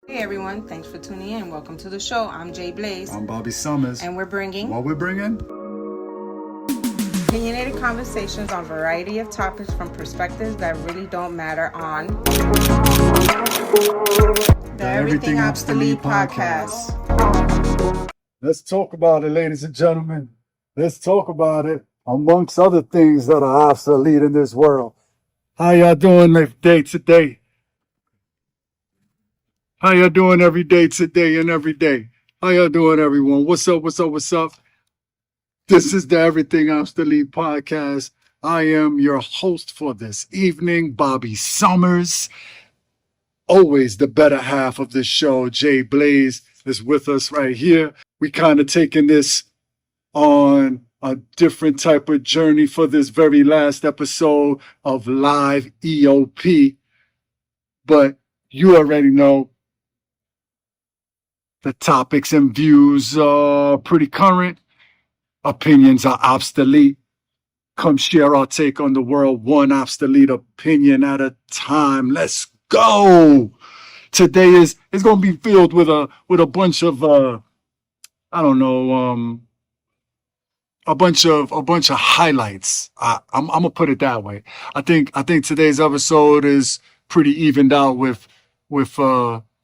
Hey everyone, thanks for tuning in. Welcome to the show. I'm Jay Blaze. I'm Bobby Summers. And we're bringing What we're bringing? opinionated conversations on a variety of topics from perspectives that really don't matter on the Everything Obsolete podcast. Let's talk about it, ladies and gentlemen. Let's talk about it, amongst other things that are obsolete in this world. How y'all doing today? How y'all doing every day today and every day? How y'all doing, everyone? What's up? This is the Everything Obsolete podcast. I am your host for this evening, Bobby Summers. Always the better half of this show, Jay Blaze, is with us right here. We kind of taking this on a different type of journey for this very last episode of Live EOP. But you already know the topics and views are pretty current. Opinions are obsolete. Come share our take on the world, one obsolete opinion at a time. Let's go. Today is going to be filled with a bunch of a bunch of highlights. I'm gonna put it that way. I think today's episode is pretty evened out with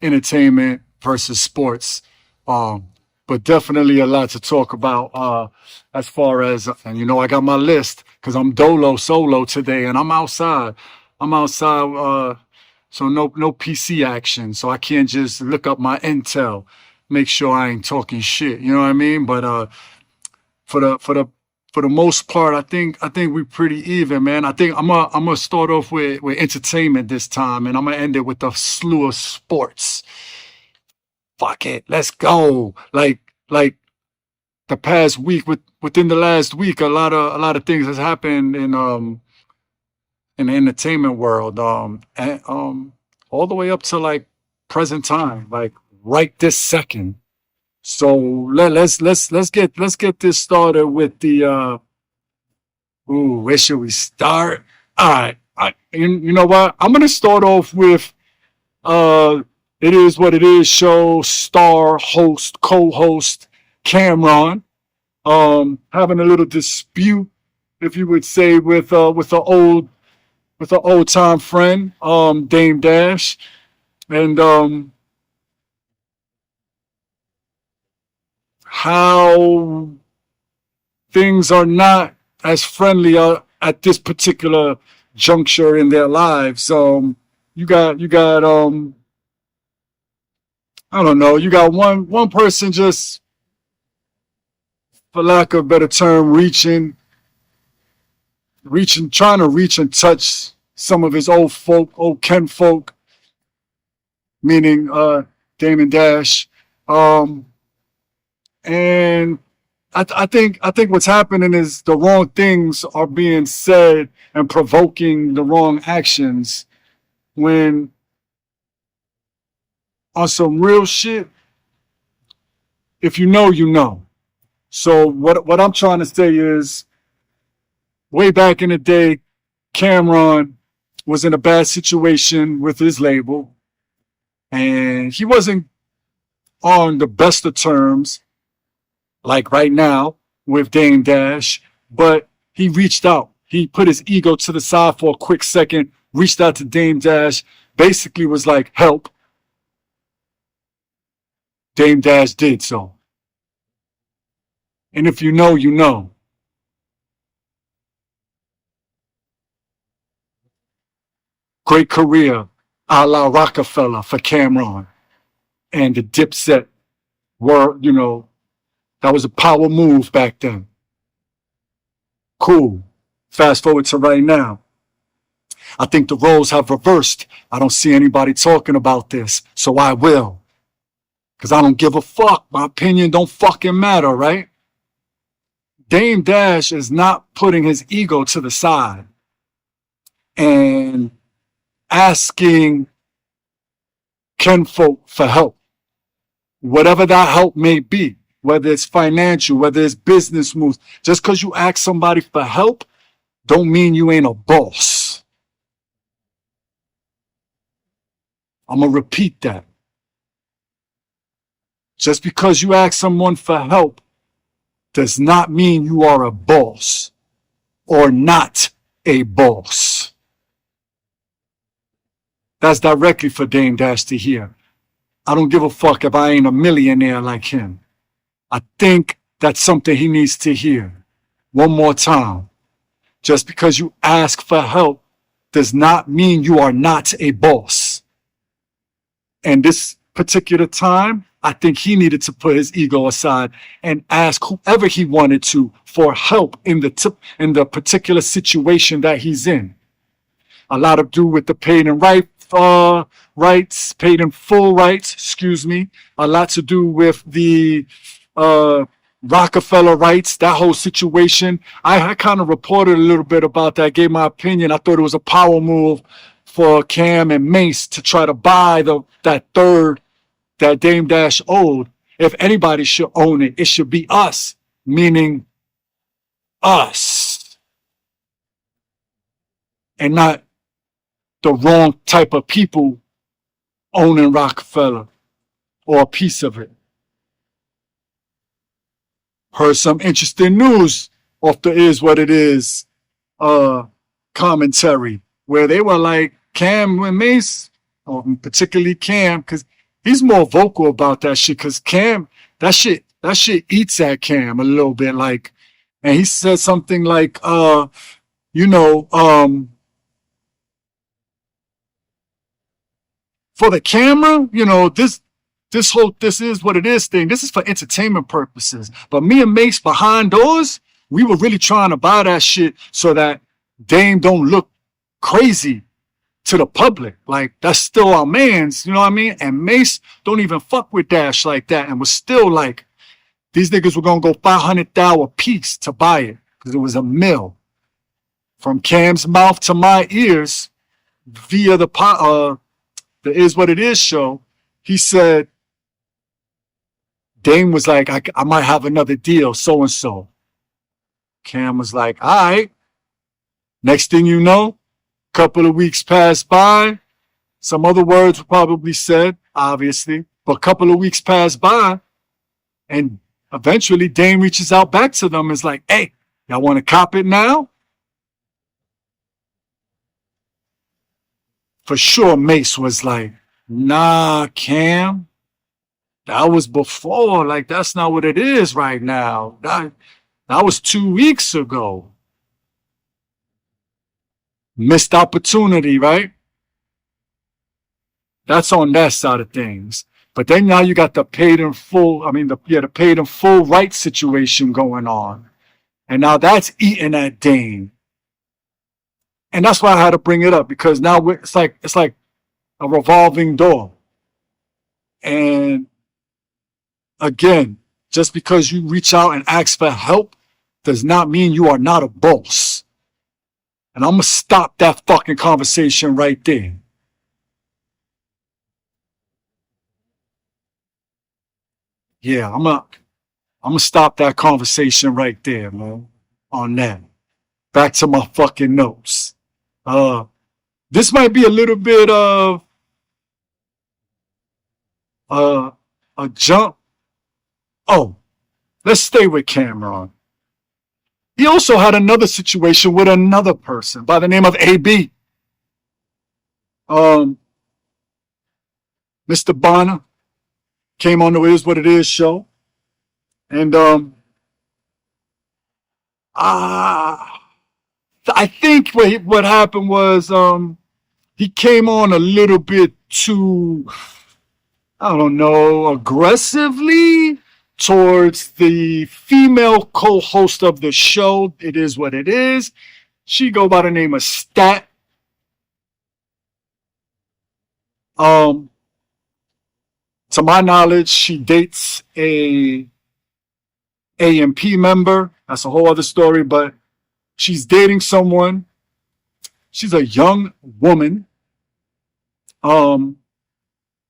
entertainment versus sports. But definitely a lot to talk about as far as, and I got my list because I'm solo today and I'm outside. So no PC action. So I can't just look up my intel, make sure I ain't talking shit. You know what I mean? But for the most part, I think we're pretty even, man. I think I'm gonna start off with entertainment this time, and I'm gonna end it with a slew of sports. Fuck it, let's go. Like the past week, within the last week, a lot of things has happened in the entertainment world, and all the way up to like present time, like right this second. So let's get this started with the where should we start? All right, you know what? I'm gonna start off with It Is What It Is show star host co-host Cameron having a little dispute, if you would say, with an old time friend, Dame Dash, and how things are not as friendly at this particular juncture in their lives. You got I don't know, you got one person just, for lack of a better term, trying to reach and touch some of his old kin folk, meaning Damon Dash. And I think what's happening is the wrong things are being said and provoking the wrong actions, when on some real shit, if you know, you know. So what I'm trying to say is, way back in the day, Cameron was in a bad situation with his label, and he wasn't on the best of terms, like right now with Dame Dash, but he reached out. He put his ego to the side for a quick second, reached out to Dame Dash, basically was like, help. Dame Dash did so. And if you know, you know. Great career a la Rockefeller for Cameron. And the Dipset were, that was a power move back then. Cool. Fast forward to right now. I think the roles have reversed. I don't see anybody talking about this, so I will. Because I don't give a fuck. My opinion don't fucking matter, right? Dame Dash is not putting his ego to the side and asking kinfolk for help. Whatever that help may be, whether it's financial, whether it's business moves. Just because you ask somebody for help don't mean you ain't a boss. I'm going to repeat that. Just because you ask someone for help does not mean you are a boss or not a boss. That's directly for Dame Dash to hear. I don't give a fuck if I ain't a millionaire like him. I think that's something he needs to hear. One more time. Just because you ask for help does not mean you are not a boss. And this particular time, I think he needed to put his ego aside and ask whoever he wanted to for help in the particular situation that he's in. A lot to do with the paid in rights, paid in full rights, excuse me. A lot to do with the Rockefeller rights, that whole situation. I kind of reported a little bit about that, gave my opinion. I thought it was a power move for Cam and Mace to try to buy that third that Dame Dash owed. If anybody should own it, it should be us, meaning us, and not the wrong type of people owning Rockefeller or a piece of it. Heard some interesting news off the Is What It Is commentary, where they were like, Cam and Mace, or particularly Cam, because he's more vocal about that shit, because Cam, that shit eats at Cam a little bit, like, and he said something like, you know, for the camera, you know, this Is What It Is thing, this is for entertainment purposes. But me and Mace behind doors, we were really trying to buy that shit so that Dame don't look crazy to the public. Like, that's still our mans, you know what I mean? And Mace don't even fuck with Dash like that, and was still like, these niggas were gonna go $500,000 a piece to buy it, because it was a mill. From Cam's mouth to my ears, via the Is What It Is show, he said, Dame was like, I might have another deal, so-and-so. Cam was like, all right. Next thing you know, couple of weeks passed by. Some other words were probably said, obviously. But a couple of weeks passed by, and eventually Dame reaches out back to them and is like, hey, y'all want to cop it now? For sure, Mace was like, nah, Cam. That was before. Like, that's not what it is right now. That was 2 weeks ago. Missed opportunity, right? That's on that side of things. But then now you got the paid in full, the paid in full rights situation going on. And now that's eating at Dame. And that's why I had to bring it up, because now it's like a revolving door. And again, just because you reach out and ask for help does not mean you are not a boss. And I'm going to stop that fucking conversation right there. Yeah, I'm gonna stop that conversation right there, man, on that. Back to my fucking notes. This might be a little bit of a jump. Oh, let's stay with Cameron. He also had another situation with another person by the name of AB. Mr. Bonner came on the Is What It Is show. And I think what happened was he came on a little bit too, I don't know, aggressively towards the female co-host of the show. It Is What It Is. She go by the name of Stat. To my knowledge, she dates a AMP member. That's a whole other story, but she's dating someone. She's a young woman. AB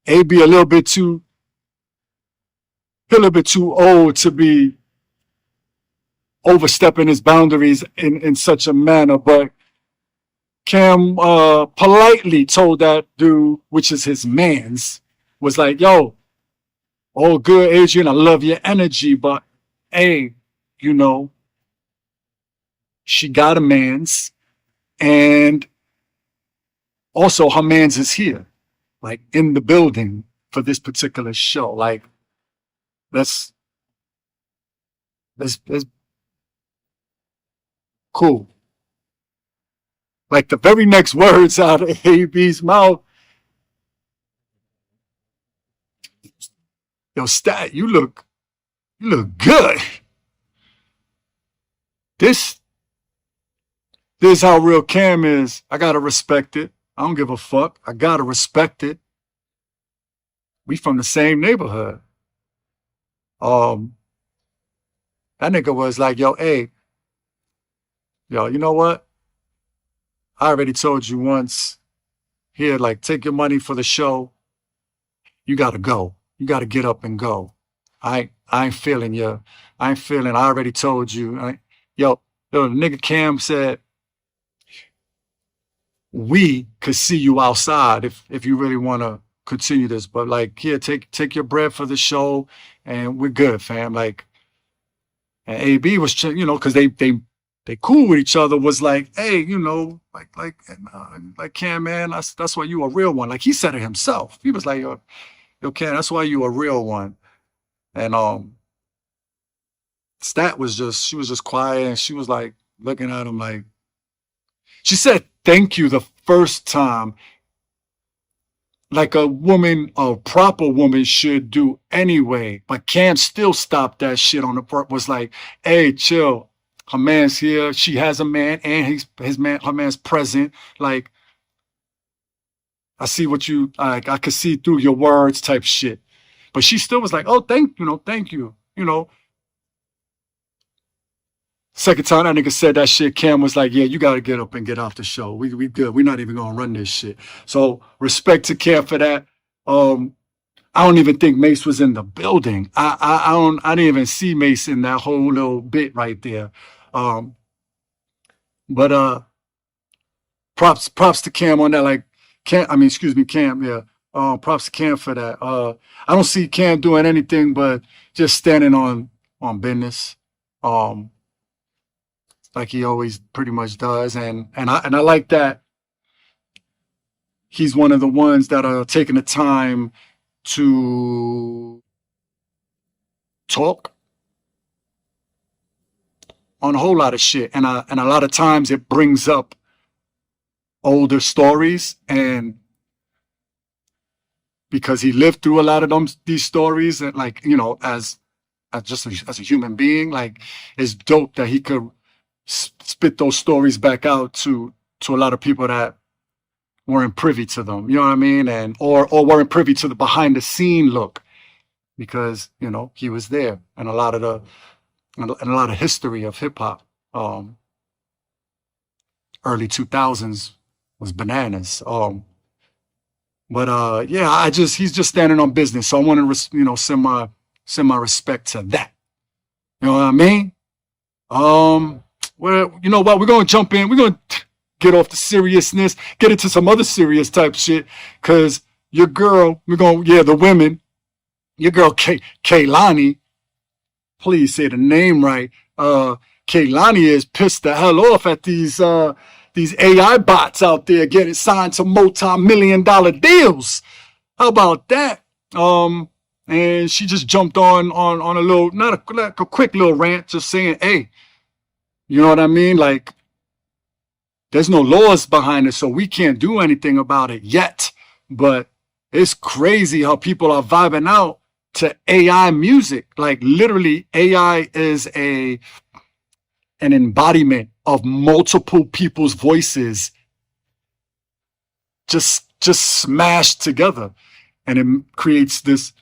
a little bit too old to be overstepping his boundaries in such a manner, but Cam politely told that dude, which is his man's, was like, yo, all good, Adrian. I love your energy, but hey, you know, she got a man's, and also her man's is here, like in the building for this particular show. Like, that's that's cool. Like the very next words out of AB's mouth, yo, Stat, you look good. This this is how real Cam is. I gotta respect it. I don't give a fuck. I gotta respect it. We from the same neighborhood. Um, that nigga was like, yo, hey, yo, you know what? I already told you once. Here, like, take your money for the show. You gotta go. You gotta get up and go. I ain't feeling you. I ain't feeling. I already told you. Yo, the nigga Cam said we could see you outside if you really want to continue this. But like, here, take your bread for the show, and we're good, fam. Like, and AB was, because they cool with each other. Was like, hey, like Cam, man, that's why you a real one. Like he said it himself. He was like, yo, Cam, that's why you a real one. And Stat was she was just quiet, and she was like looking at him like, she said thank you the first time, like a woman, a proper woman should do anyway. But Cam still stopped that shit on the part, was like, hey, chill. Her man's here. She has a man, and her man's present. Like, I see what you like. I could see through your words, type shit. But she still was like, oh, thank you. Second time that nigga said that shit, Cam was like, yeah, you got to get up and get off the show. We good. We're not even going to run this shit. So respect to Cam for that. I don't even think Mace was in the building. I didn't even see Mace in that whole little bit right there. Um, but props to Cam on that. Like excuse me, Cam, yeah. Props to Cam for that. I don't see Cam doing anything but just standing on business. Um, like he always pretty much does. And I like that he's one of the ones that are taking the time to talk on a whole lot of shit. And a lot of times it brings up older stories, and because he lived through a lot of these stories, and like, as a human being, like, it's dope that he could spit those stories back out to a lot of people that weren't privy to them, you know what I mean? And or weren't privy to the behind the scene look, because, he was there, and a lot of history of hip hop. Early 2000s was bananas. But yeah, he's just standing on business. So I want to, send my respect to that. You know what I mean? Well, you know what? We're gonna jump in. We're gonna get off the seriousness, get into some other serious type shit. Cause your girl, the women, your girl Kaylani, please say the name right. Kaylani is pissed the hell off at these AI bots out there getting signed to multi-million-dollar deals. How about that? And she just jumped on a little, not a quick little rant, just saying, hey, you know what I mean? Like, there's no laws behind it, so we can't do anything about it yet. But it's crazy how people are vibing out to AI music. Like, literally, AI is an embodiment of multiple people's voices just smashed together, and it creates this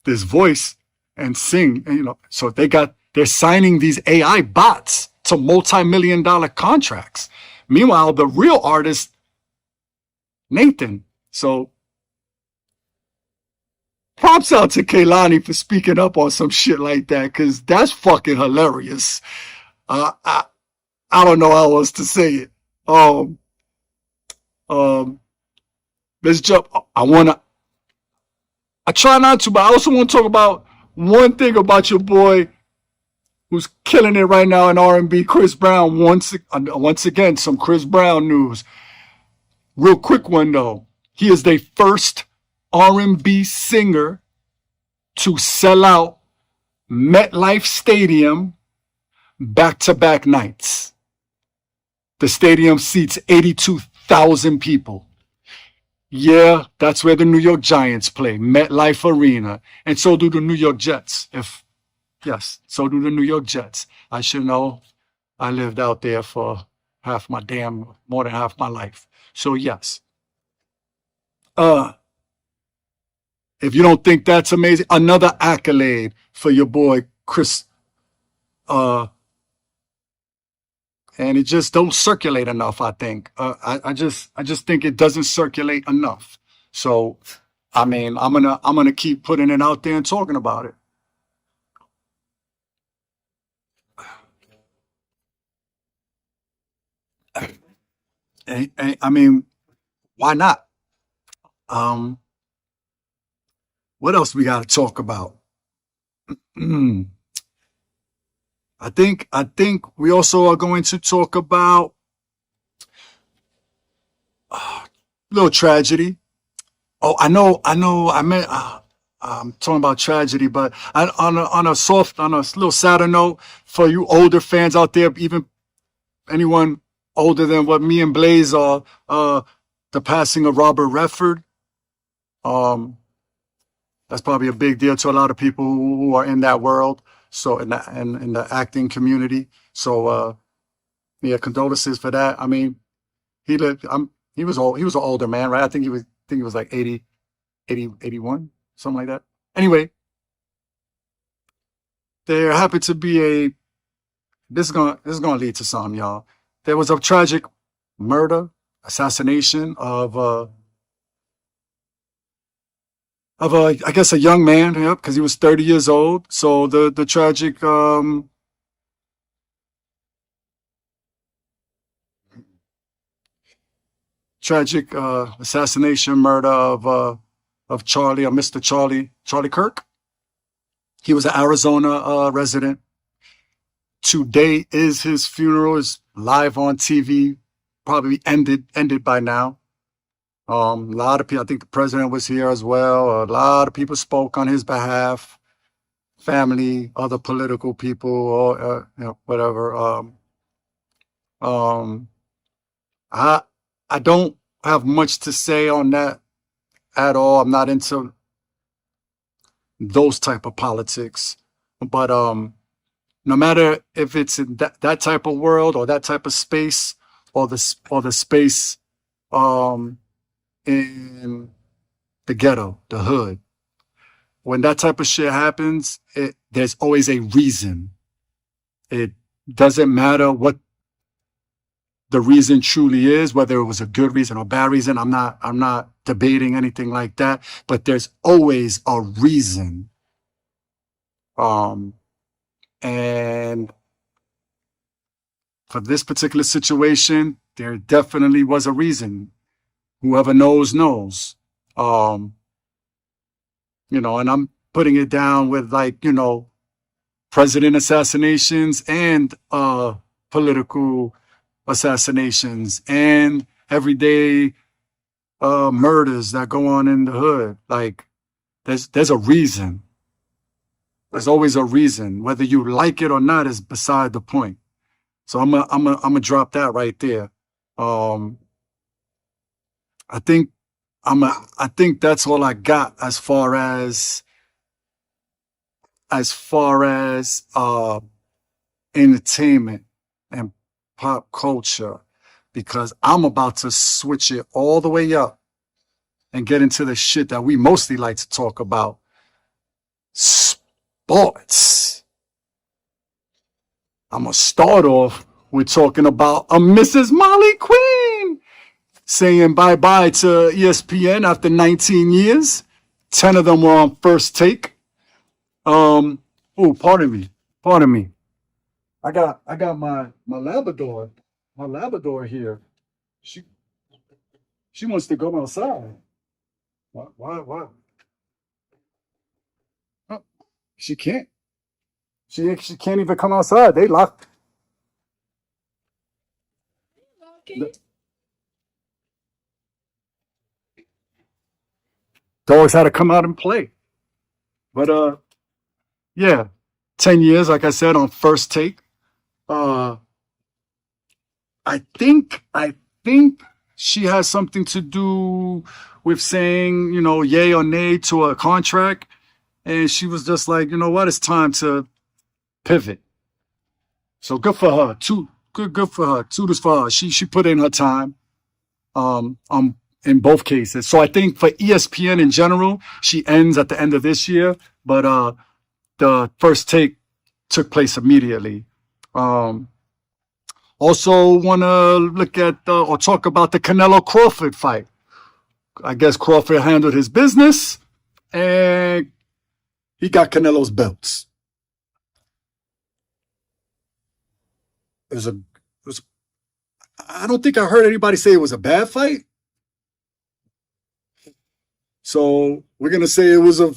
voice and sing. And, so they're signing these AI bots to multi-million-dollar contracts. Meanwhile, the real artist, Nathan. So props out to Kaylani for speaking up on some shit like that, because that's fucking hilarious. I don't know how else to say it. Um, let's jump. I try not to, but I also want to talk about one thing about your boy who's killing it right now in R&B, Chris Brown. Once again, some Chris Brown news. Real quick one though. He is the first R&B singer to sell out MetLife Stadium back-to-back nights. The stadium seats 82,000 people. Yeah, that's where the New York Giants play, MetLife Arena. And so do the New York Jets. Yes, so do the New York Jets. I should know. I lived out there for more than half my life. So yes. Uh, if you don't think that's amazing, another accolade for your boy Chris. Uh, and it just don't circulate enough. I think. I just think it doesn't circulate enough. So, I mean, I'm gonna keep putting it out there and talking about it. I mean, why not? Um, what else we got to talk about? Mm, I think we also are going to talk about a little tragedy. Oh, I know. I meant I'm talking about tragedy, but on a little sadder note, for you older fans out there, even anyone older than what me and Blaze are, the passing of Robert Redford. Um, that's probably a big deal to a lot of people who are in that world. So in the acting community. So yeah, condolences for that. I mean, he lived. He was old. He was an older man, right? I think he was like 81, something like that. Anyway, there happened to be a. This is gonna lead to some, y'all. There was a tragic murder, assassination of a, I guess, a young man. Yep, because he was 30 years old. So the tragic assassination murder of Mr. Charlie Kirk. He was an Arizona resident. Today is his funeral. Is live on TV. Probably ended by now. A lot of people. I think the president was here as well. A lot of people spoke on his behalf. Family, other political people, or whatever. Um, I I don't have much to say on that at all. I'm not into those type of politics. But no matter if it's in that type of world or that type of space or the space um, in the ghetto, the hood, when that type of shit happens, there's always a reason. It doesn't matter what the reason truly is, whether it was a good reason or bad reason. I'm not debating anything like that, but there's always a reason. Um, and for this particular situation, there definitely was a reason. Whoever knows knows. Um, and I'm putting it down with, like, president assassinations and political assassinations and everyday murders that go on in the hood. Like, there's a reason. There's always a reason. Whether you like it or not is beside the point. So I'm gonna drop that right there. Um, I think I think that's all I got as far as entertainment and pop culture, because I'm about to switch it all the way up and get into the shit that we mostly like to talk about: sports. I'm gonna start off with talking about a Mrs. Molly Quinn saying bye bye to ESPN after 19 years. 10 of them were on First Take. Oh, pardon me. I got my Labrador here. She she wants to go outside. Why? She can't. She can't even come outside. They locked. Dogs had to come out and play. But yeah, 10 years, like I said, on first take. Uh, I think she has something to do with saying, yay or nay to a contract, and she was just like, you know what, it's time to pivot. So good for her. Good for her. Toodles for her. She put in her time. In both cases. So I think for ESPN in general, she ends at the end of this year, but the first take took place immediately. Um, Also, want to look at or talk about the Canelo Crawford fight. I guess Crawford handled his business and he got Canelo's belts. It was a, it was, I don't think I heard anybody say it was a bad fight. So we're gonna say it was a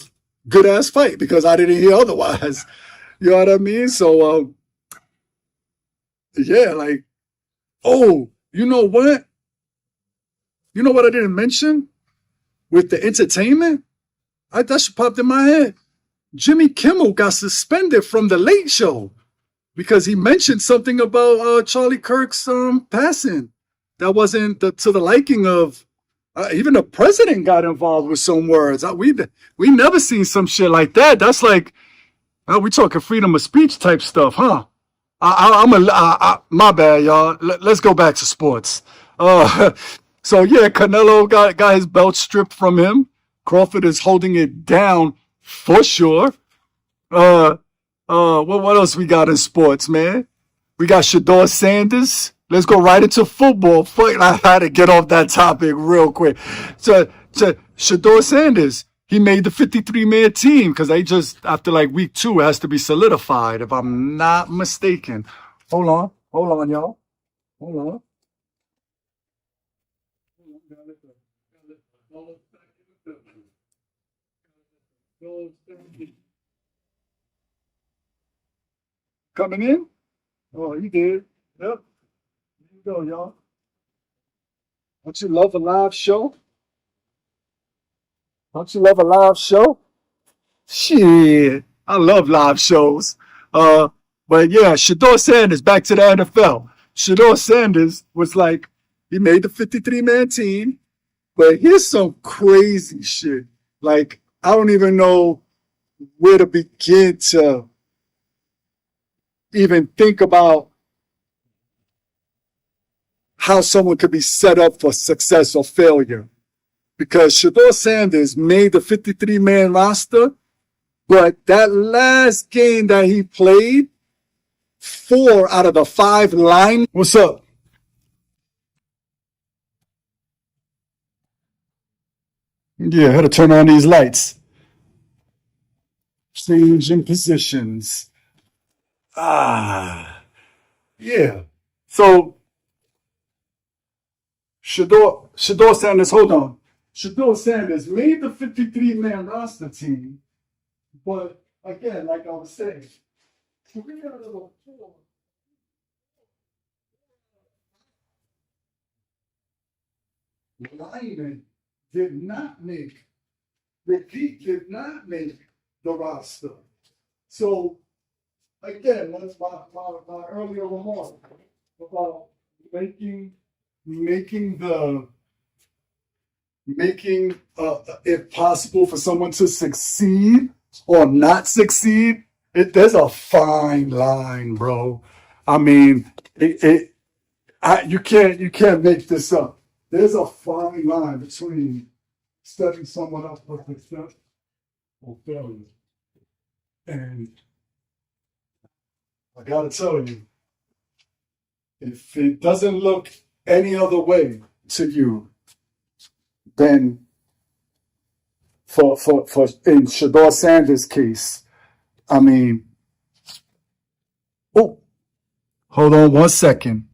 good ass fight because I didn't hear otherwise. You know what I mean? So yeah, like, oh, you know what? You know what I didn't mention with the entertainment? That should popped in my head. Jimmy Kimmel got suspended from the Late Show because he mentioned something about Charlie Kirk's passing that wasn't to the liking of. Even the president got involved with some words. We never seen some shit like that. That's like we talking freedom of speech type stuff, huh? My bad, y'all. Let's go back to sports. Uh, so yeah, Canelo got his belt stripped from him. Crawford is holding it down for sure. Uh, what else we got in sports, man? We got Shador Sanders. Let's go right into football. Fuck, I had to get off that topic real quick. So Shador Sanders, he made the 53-man team because they just, after like week 2, it has to be solidified, if I'm not mistaken. Hold on, y'all. Hold on. Coming in? Oh, he did. Yep. Here you go, y'all. Don't you love a live show? Don't you love a live show? Shit, I love live shows. Uh, but yeah, Shador Sanders, back to the NFL. Shador Sanders was like, he made the 53-man team, but here's some crazy shit. Like, I don't even know where to begin to even think about how someone could be set up for success or failure. Because Shador Sanders made the 53-man roster, but that last game that he played, 4 out of the 5 line. What's up? Yeah, I had to turn on these lights. Changing positions. Ah, yeah. So Shador Sanders, hold on. Shador Sanders made the 53-man roster team, but again, like I was saying, 3 out of the 4 linemen did not make did not make the roster. So again, that's my earlier remark about making making the making it possible for someone to succeed or not succeed. There's a fine line, bro. I mean, you can't make this up. There's a fine line between setting someone up for success or failure. And I gotta tell you, if it doesn't look any other way to you, then for in Shador Sanders' case, I mean, oh, hold on 1 second.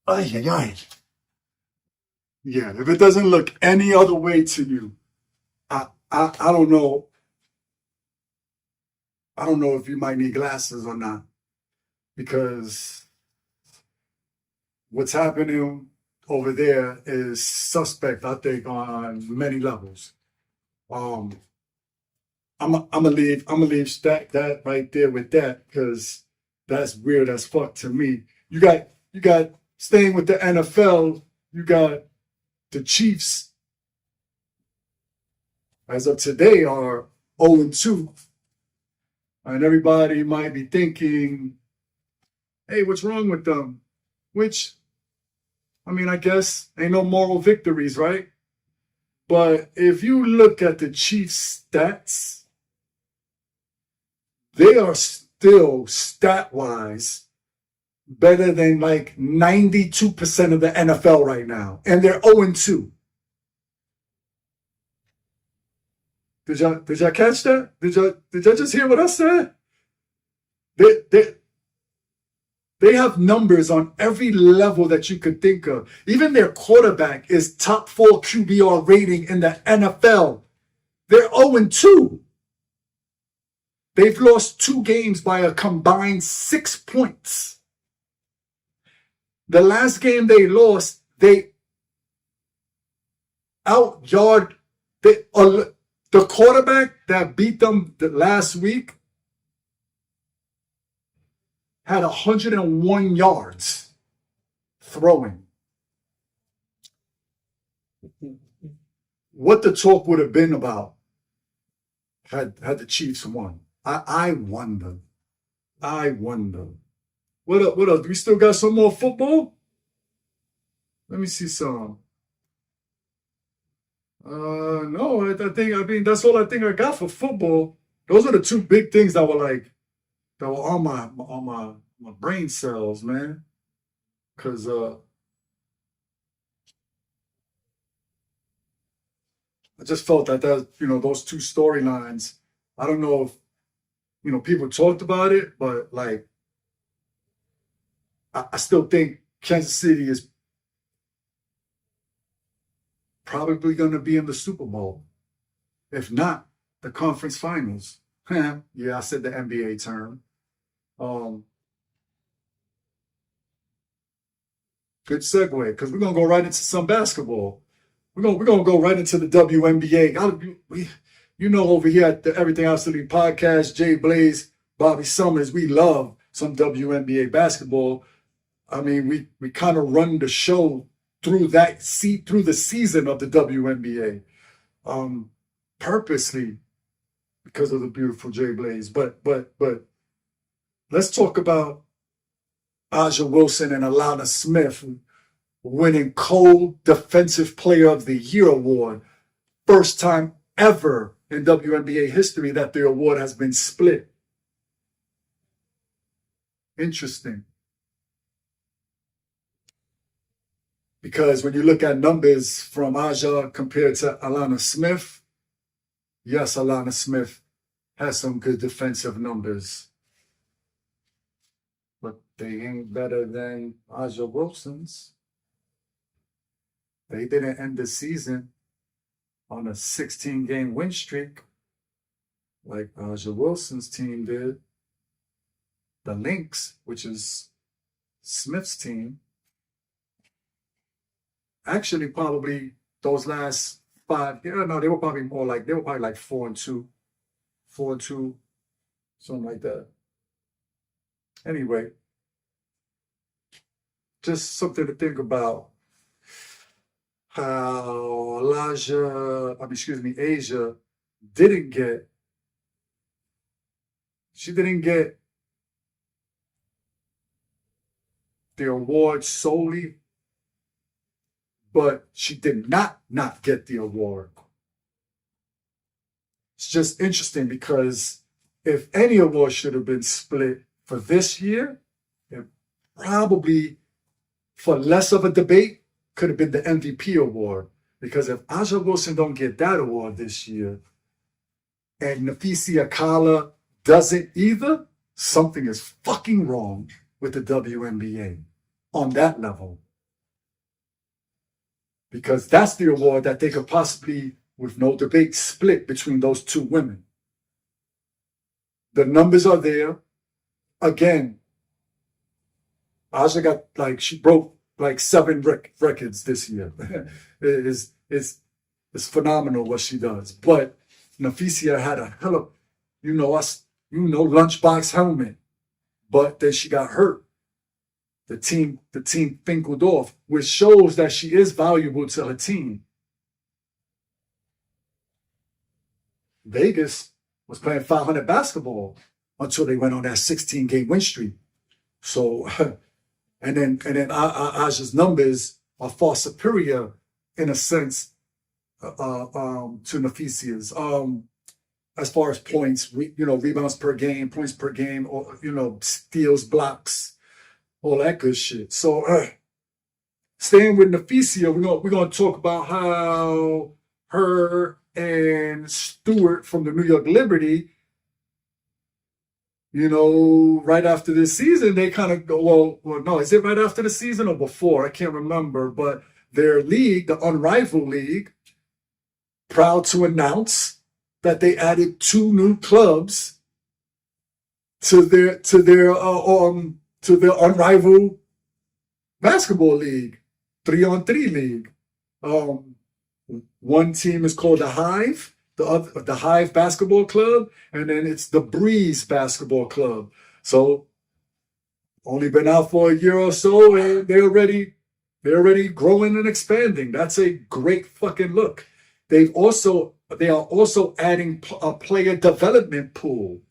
Ay, ay, ay. Yeah, if it doesn't look any other way to you, I don't know. I don't know if you might need glasses or not because what's happening over there is suspect, I think, on many levels. Um, I'm gonna leave that right there with that because that's weird as fuck to me. You got staying with the NFL. You got the Chiefs as of today are 0-2, and everybody might be thinking, "Hey, what's wrong with them?" Which I mean, I guess ain't no moral victories, right? But if you look at the Chiefs' stats, they are still stat wise better than like 92% of the NFL right now. And they're 0-2. Did y'all catch that? Did y'all just hear what I said? They, they, they have numbers on every level that you could think of. Even their quarterback is top 4 QBR rating in the NFL. They're 0-2. They've lost 2 games by a combined 6 points. The last game they lost, they out yard the quarterback that beat them the last week had 101 yards throwing. What the talk would have been about had the Chiefs won. I wonder. I wonder. What up? What up? We still got some more football? Let me see some. No, I mean that's all I think I got for football. Those are the 2 big things that were like that were on my brain cells, man. Cause I just felt that those 2 storylines. I don't know if people talked about it, but like I still think Kansas City is probably going to be in the Super Bowl, if not the conference finals. Yeah, I said the NBA term. Um, Good segue because we're gonna go right into some basketball. We're gonna go right into the WNBA. Over here at the Everything Absolutely podcast, Jay Blaze, Bobby Summers, we love some WNBA basketball. I mean, we kind of run the show through through the season of the WNBA, purposely because of the beautiful Jay Blaze. But let's talk about Aja Wilson and Alana Smith winning Co-Defensive Player of the Year award. First time ever in WNBA history that the award has been split. Interesting. Because when you look at numbers from Aja compared to Alana Smith, yes, Alana Smith has some good defensive numbers. But they ain't better than Aja Wilson's. They didn't end the season on a 16-game win streak like Aja Wilson's team did. The Lynx, which is Smith's team, actually probably those last 5, no, they were probably like 4-2, 4-2, something like that. Anyway, just something to think about. How Asia didn't get, she didn't get the award solely, but she did not get the award. It's just interesting because if any award should have been split for this year, it probably, for less of a debate, could have been the MVP award. Because if Aja Wilson don't get that award this year, and Nafisi Akala doesn't either, something is fucking wrong with the WNBA on that level. because that's the award that they could possibly, with no debate, split between those two women. The numbers are there. Again, Aja got she broke like 7 records this year. It's phenomenal what she does. But Nafisia had a hell of, lunchbox helmet. But then she got hurt. The team finkled off, which shows that she is valuable to her team. Vegas was playing 500 basketball until they went on that 16-game win streak. So, and then Aja's numbers are far superior in a sense to Nafisia's. As far as points, rebounds per game, points per game, or steals, blocks, all that good shit. So, staying with Nafisia, we're gonna talk about how her and Stewart from the New York Liberty, right after this season, they kind of go, well, no, is it right after the season or before? I can't remember, but their league, the Unrivaled League, proud to announce that they added 2 new clubs to their Unrivaled Basketball League, 3-on-3 league. One team is called the Hive, the Hive Basketball Club, and then it's the Breeze Basketball Club. So only been out for a year or so, and they're already growing and expanding. That's a great fucking look. They are also adding a player development pool,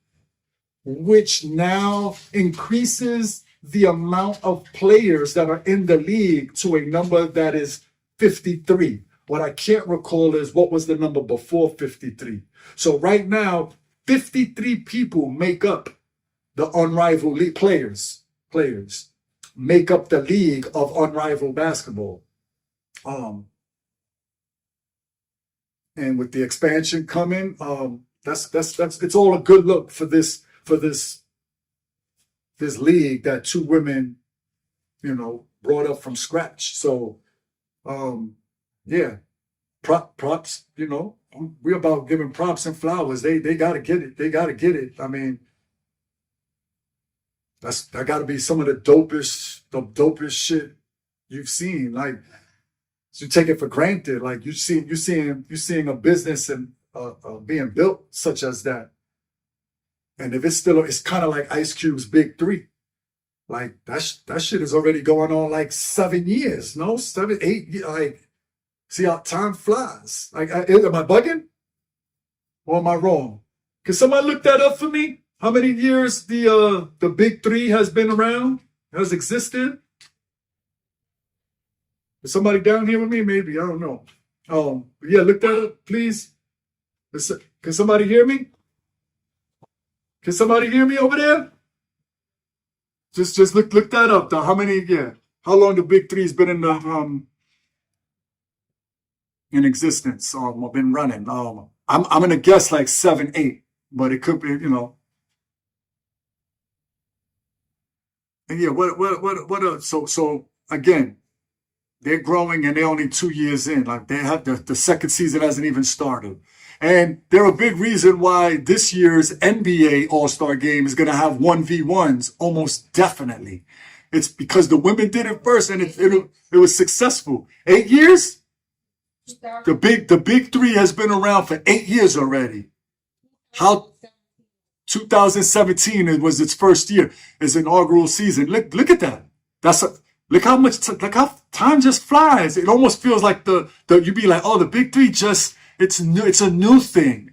which now increases the amount of players that are in the league to a number that is 53. What I can't recall is what was the number before 53. So right now, 53 people make up the Unrivaled League players make up the league of Unrivaled Basketball. And with the expansion coming, that's it's all a good look for this league that 2 women, brought up from scratch. So, yeah, props. We're about giving props and flowers. They gotta get it. They gotta get it. I mean, that gotta be some of the dopest shit you've seen. Like, you take it for granted. Like you're seeing a business and being built such as that. And if it's kind of like Ice Cube's Big 3. Like that shit is already going on like 7 years, no? 7, 8 years. Like, see how time flies. Like, am I bugging? Or am I wrong? Can somebody look that up for me? How many years the Big 3 has been around, has existed? Is somebody down here with me? Maybe, I don't know. Yeah, look that up, please. Can somebody hear me? Can somebody hear me over there? Just look that up though. How long the Big 3's been in existence or been running? I'm gonna guess like 7, 8, but it could be, And yeah, so again, they're growing and they're only 2 years in. Like they have the second season hasn't even started. And they're a big reason why this year's NBA All-Star game is going to have 1v1s almost definitely. It's because the women did it first and it was successful. 8 years? The big 3 has been around for 8 years already. 2017 it was its first year, its inaugural season. Look at that. Look how time just flies. It almost feels like you'd be like, oh, the Big 3 it's new. It's a new thing.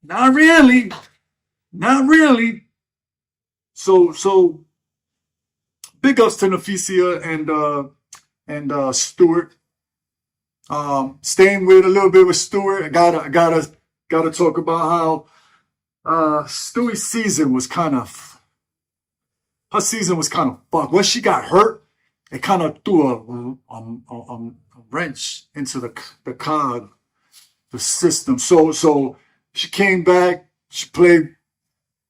Not really. So big ups to Nafisia and Stewart. Staying with a little bit with Stewart, I gotta talk about how Stewie's season was kind of. Her season was kind of fucked. When she got hurt, it kind of threw a wrench into the cog, the system. So she came back. She played.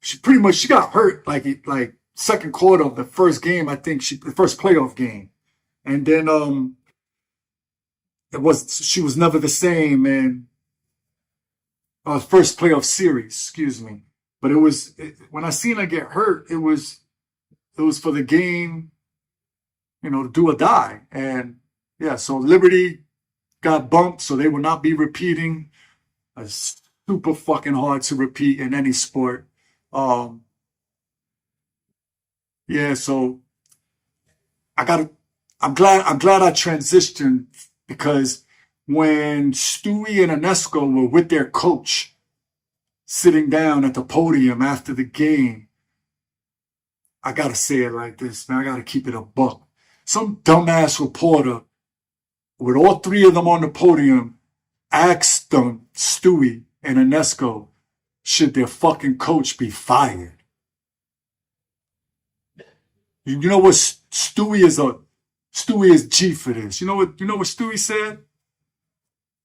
She got hurt like second quarter of the first game. I think the first playoff game, and then she was never the same in first playoff series, excuse me. But when I seen her get hurt, it was for the game, to do or die. And yeah, so Liberty got bumped, so they will not be repeating. It's super fucking hard to repeat in any sport. Um, yeah, so I got I'm glad I transitioned because when Stewie and Inesco were with their coach sitting down at the podium after the game, I gotta say it like this, man. I gotta keep it a buck. Some dumbass reporter with all three of them on the podium asked them, Stewie and Inesco, should their fucking coach be fired? You know what Stewie is G for this. You know what Stewie said?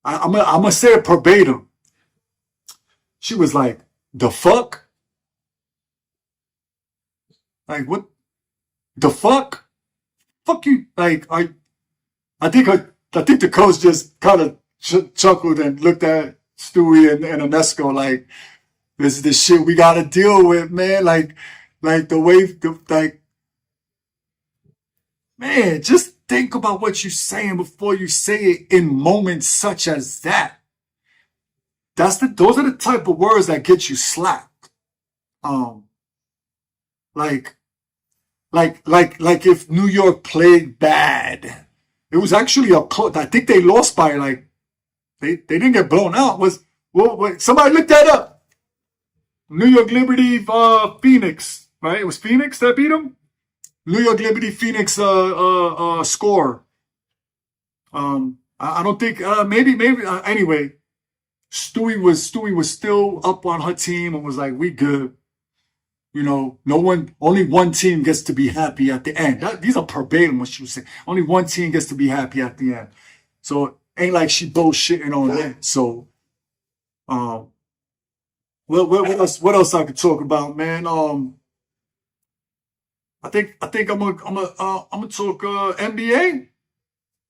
I'm gonna say it verbatim. She was like, "The fuck? Like what? The fuck? Fuck you!" Like I think the coach just kind of chuckled and looked at Stewie and Onesco like, "This is the shit we gotta deal with, man." Like the way, like, man, just think about what you're saying before you say it in moments such as that. Those are the type of words that get you slapped. Um, like like if New York played bad, it was actually a close. I think they lost by like they didn't get blown out. Somebody look that up? New York Liberty Phoenix, right? It was Phoenix that beat them. New York Liberty Phoenix score. I don't think maybe anyway. Stewie was still up on her team and was like, "We good." Only one team gets to be happy at the end. These are verbatim what she was saying. Only one team gets to be happy at the end. So it ain't like she bullshitting on that. So, um, what else I could talk about, man? I think I'm gonna talk NBA.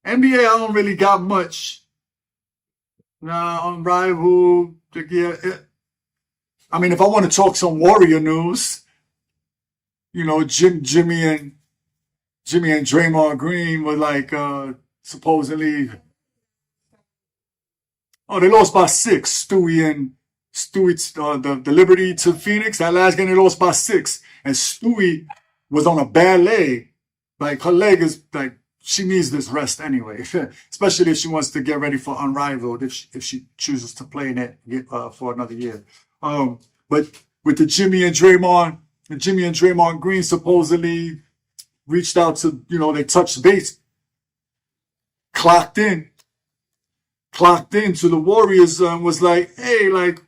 NBA, I don't really got much. Nah, on rival. Yeah, I mean, if I want to talk some Warrior news, Jimmy and Draymond Green were like supposedly. Oh, they lost by six. Stewie, the Liberty to Phoenix. That last game they lost by six, and Stewie was on a bad leg. Like her leg is like she needs this rest anyway, especially if she wants to get ready for Unrivaled. If she chooses to play in it for another year. But with the Jimmy and Draymond Green supposedly reached out to, they touched base, clocked in, clocked into the Warriors and was like, "Hey, like,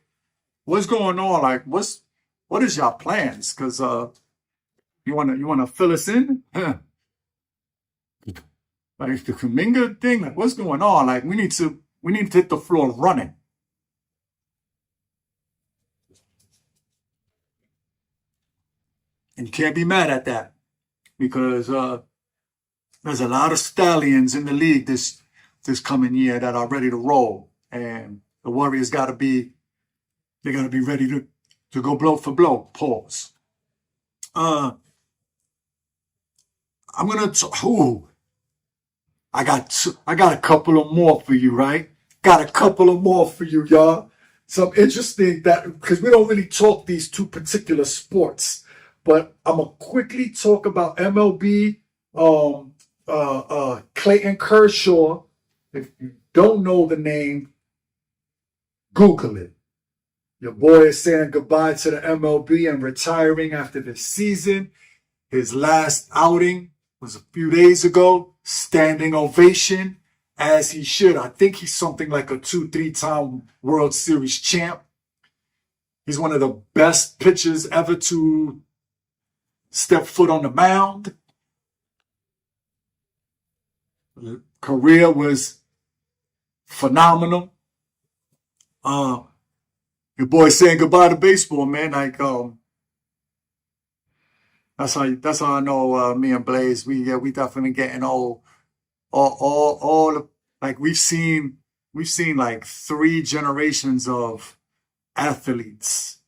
what's going on? Like, what is y'all plans? Cause you wanna fill us in, like the Kuminga thing. Like, what's going on? Like, we need to hit the floor running." And you can't be mad at that because there's a lot of stallions in the league this coming year that are ready to roll, and the Warriors they gotta be ready to go blow for blow. Pause. Uh, I'm gonna. Ooh, I got a couple of more for you, right? Got a couple of more for you, y'all. Some interesting that because we don't really talk these two particular sports, but I'm gonna quickly talk about MLB. Clayton Kershaw. If you don't know the name, Google it. Your boy is saying goodbye to the MLB and retiring after the season. His last outing was a few days ago. Standing ovation, as he should. I think he's something like a 2-3 time World Series champ. He's one of the best pitchers ever to step foot on the mound. Career was phenomenal. Uh, your boy saying goodbye to baseball, man. Like that's how I know me and Blaze we definitely getting old. All like we've seen like three generations of athletes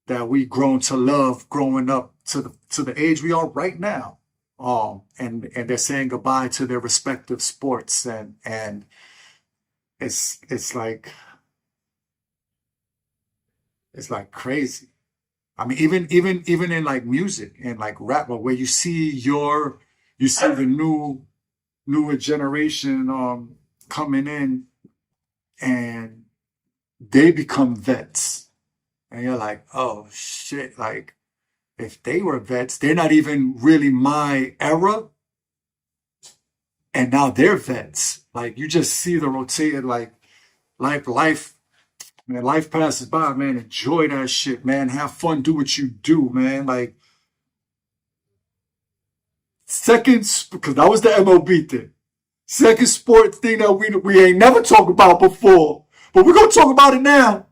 that we grown to love growing up to the age we are right now. And they're saying goodbye to their respective sports, and it's like crazy. I mean, even in like music and like rap, where you see the newer generation coming in, and they become vets, and you're like, oh shit, like if they were vets, they're not even really my era, and now they're vets. Like you just see the rotated, like life. Man, life passes by, man. Enjoy that shit, man. Have fun. Do what you do, man. Like, seconds, because that was the MLB thing. Second sport thing that we ain't never talked about before, but we're gonna talk about it now.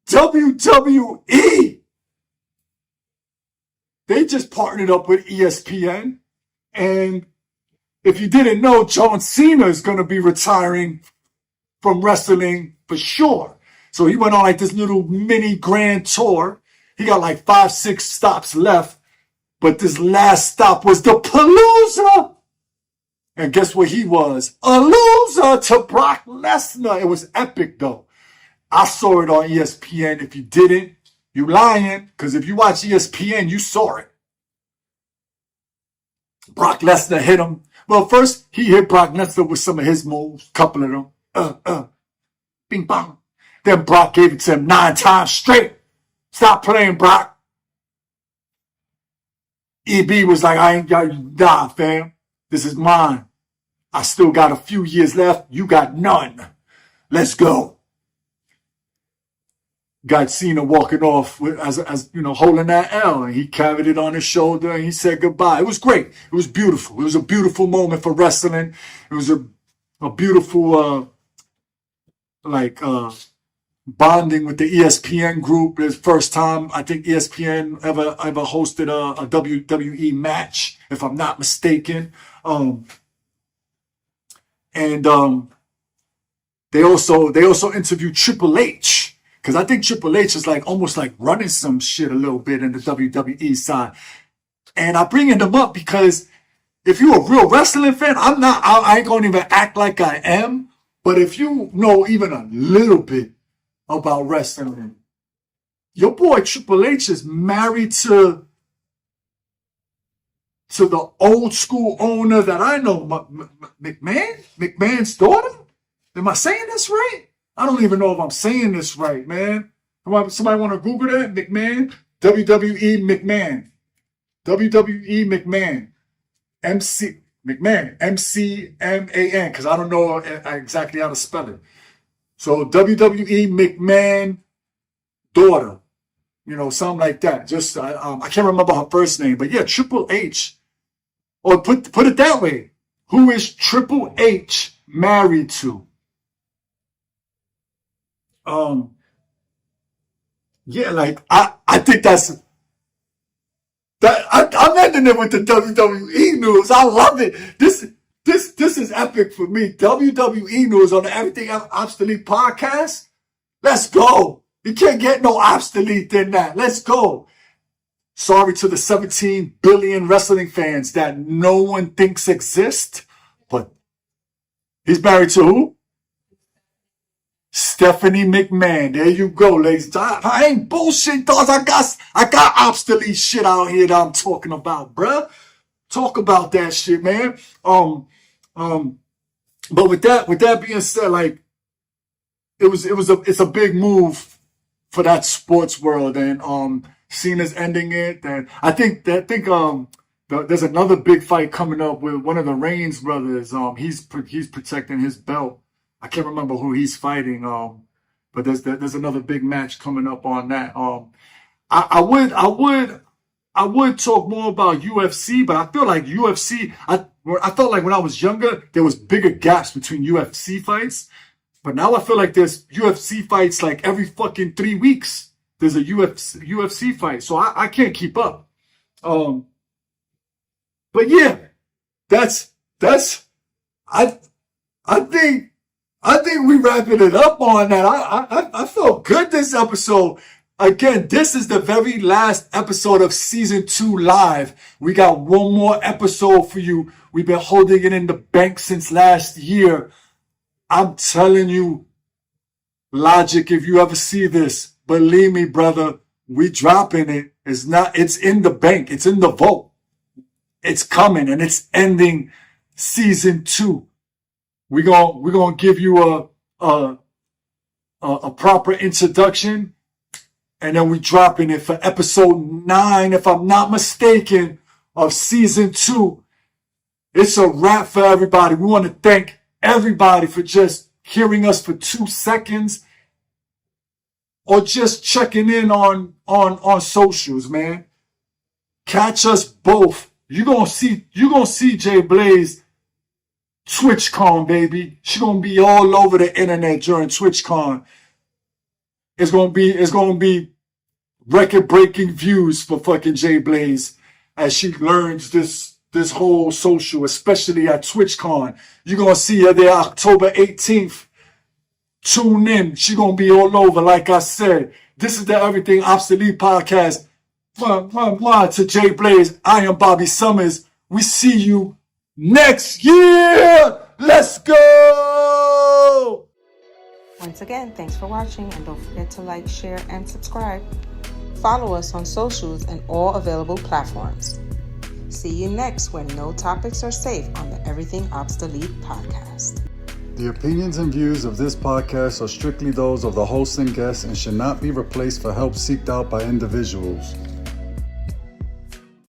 WWE. They just partnered up with ESPN, and if you didn't know, John Cena is gonna be retiring from wrestling for sure. So he went on like this little mini grand tour. He got like 5, 6 stops left, but this last stop was the Palooza. And guess what he was? A loser to Brock Lesnar. It was epic though. I saw it on ESPN. If you didn't, you lying. Because if you watch ESPN, you saw it. Brock Lesnar hit him. Well, first he hit Brock Lesnar with some of his moves, couple of them. Bing bong. Then Brock gave it to him 9 times straight. Stop playing, Brock. EB was like, I ain't got you, nah, fam. This is mine. I still got a few years left. You got none. Let's go. Got Cena walking off as you know, holding that L, and he carried it on his shoulder and he said goodbye. It was great. It was beautiful. It was a beautiful moment for wrestling. It was a beautiful bonding with the ESPN group. It's the first time I think ESPN ever hosted a WWE match, if I'm not mistaken. And they also interviewed Triple H, because I think Triple H is like almost like running some shit a little bit in the WWE side. And I bring them up because if you're a real wrestling fan, I ain't gonna even act like I am. But if you know even a little bit about wrestling, your boy Triple H is married to the old school owner that I know, McMahon's daughter. Am I saying this right? I don't even know if I'm saying this right, man. Somebody want to Google that? McMahon, WWE McMahon, WWE McMahon, MC McMahon, MCMAN, because I don't know exactly how to spell it. So WWE McMahon daughter, something like that. Just I can't remember her first name, but yeah, Triple H. Or put it that way, who is Triple H married to? Yeah, like I think that's that. I'm ending it with the WWE news. I love it. This is epic for me. WWE news on the Everything Obsolete podcast. Let's go. You can't get no obsolete than that. Let's go. Sorry to the 17 billion wrestling fans that no one thinks exist, but he's married to who? Stephanie McMahon. There you go, ladies. I ain't bullshit, dogs. I got obsolete shit out here that I'm talking about, bruh. Talk about that shit, man. But with that being said, like it's a big move for that sports world, and Cena's ending it, and I think there's another big fight coming up with one of the Reigns brothers. He's protecting his belt. I can't remember who he's fighting. But there's another big match coming up on that. I would talk more about UFC, but I feel like UFC. I felt like when I was younger there was bigger gaps between UFC fights, but now I feel like there's UFC fights like every fucking 3 weeks. There's a UFC fight, so I can't keep up. But yeah, that's I think we wrapping it up on that. I felt good this episode. Again, this is the very last episode of season 2 live. We got one more episode for you. We've been holding it in the bank since last year. I'm telling you, Logic, if you ever see this, believe me, brother, we dropping it. It's in the bank. It's in the vault. It's coming and it's ending season 2. We're gonna give you a proper introduction, and then we dropping it for episode 9, if I'm not mistaken, of season 2. It's a wrap for everybody. We want to thank everybody for just hearing us for 2 seconds or just checking in on socials, man. Catch us both. You gonna see Jay Blaze TwitchCon, baby. She gonna be all over the internet during TwitchCon. It's gonna be record-breaking views for fucking Jay Blaze as she learns this whole social, especially at TwitchCon. You're gonna see her there October 18th. Tune in. She gonna be all over, like I said. This is the Everything Obsolete podcast. To Jay Blaze, I am Bobby Summers. We see you next year. Let's go. Once again, thanks for watching, and don't forget to like, share, and subscribe. Follow us on socials and all available platforms. See you next when no topics are safe on the Everything Obsolete podcast. The opinions and views of this podcast are strictly those of the host and guests and should not be replaced for help seeked out by individuals.